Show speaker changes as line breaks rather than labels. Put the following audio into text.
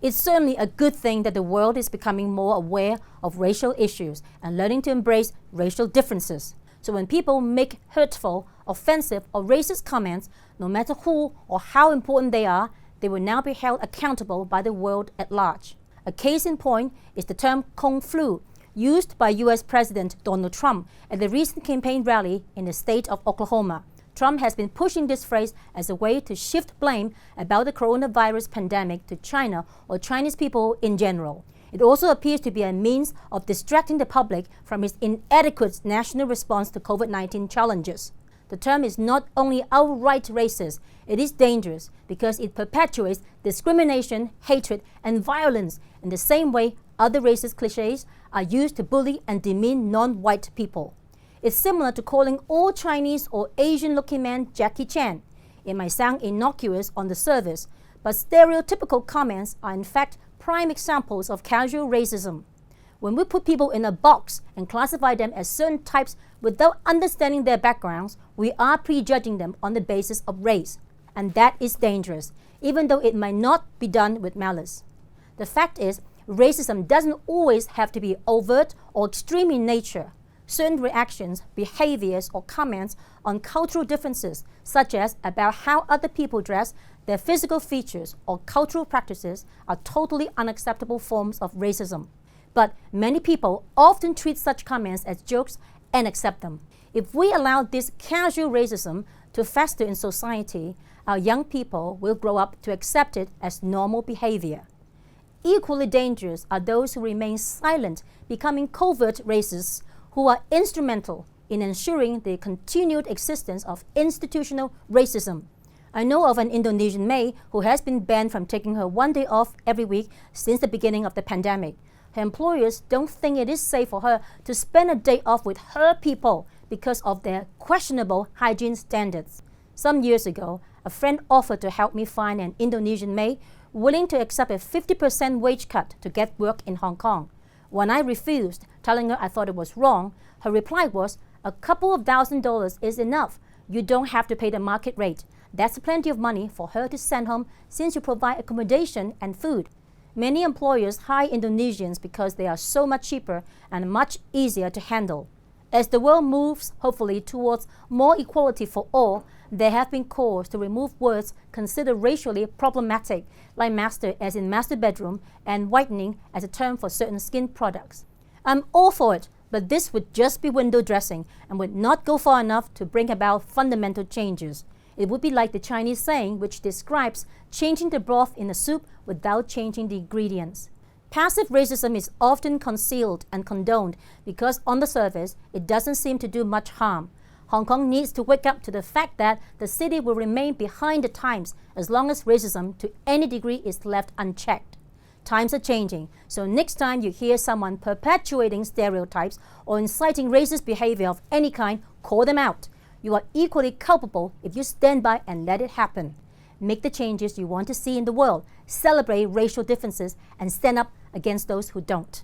It's certainly a good thing that the world is becoming more aware of racial issues and learning to embrace racial differences. So when people make hurtful, offensive, or racist comments, no matter who or how important they are, they will now be held accountable by the world at large. A case in point is the term Kung Flu, used by US President Donald Trump at the recent campaign rally in the state of Oklahoma. Trump has been pushing this phrase as a way to shift blame about the coronavirus pandemic to China or Chinese people in general. It also appears to be a means of distracting the public from its inadequate national response to COVID-19 challenges. The term is not only outright racist, it is dangerous because it perpetuates discrimination, hatred, and violence in the same way other racist cliches are used to bully and demean non-white people. It's similar to calling all Chinese or Asian-looking men Jackie Chan. It might sound innocuous on the surface, but stereotypical comments are in fact prime examples of casual racism. When we put people in a box and classify them as certain types without understanding their backgrounds, we are prejudging them on the basis of race. And that is dangerous, even though it might not be done with malice. The fact is, racism doesn't always have to be overt or extreme in nature. Certain reactions, behaviors, or comments on cultural differences, such as about how other people dress, their physical features, or cultural practices, are totally unacceptable forms of racism. But many people often treat such comments as jokes and accept them. If we allow this casual racism to fester in society, our young people will grow up to accept it as normal behavior. Equally dangerous are those who remain silent, becoming covert racists, who are instrumental in ensuring the continued existence of institutional racism. I know of an Indonesian maid who has been banned from taking her one day off every week since the beginning of the pandemic. Her employers don't think it is safe for her to spend a day off with her people because of their questionable hygiene standards. Some years ago, a friend offered to help me find an Indonesian maid willing to accept a 50% wage cut to get work in Hong Kong. When I refused, telling her I thought it was wrong, her reply was, "A couple of $1,000s is enough. You don't have to pay the market rate. That's plenty of money for her to send home since you provide accommodation and food." Many employers hire Indonesians because they are so much cheaper and much easier to handle. As the world moves, hopefully, towards more equality for all, there have been calls to remove words considered racially problematic, like master as in master bedroom and whitening as a term for certain skin products. I'm all for it, but this would just be window dressing and would not go far enough to bring about fundamental changes. It would be like the Chinese saying which describes changing the broth in a soup without changing the ingredients. Passive racism is often concealed and condoned because on the surface, it doesn't seem to do much harm. Hong Kong needs to wake up to the fact that the city will remain behind the times as long as racism to any degree is left unchecked. Times are changing, so next time you hear someone perpetuating stereotypes or inciting racist behavior of any kind, call them out. You are equally culpable if you stand by and let it happen. Make the changes you want to see in the world, celebrate racial differences, and stand up against those who don't.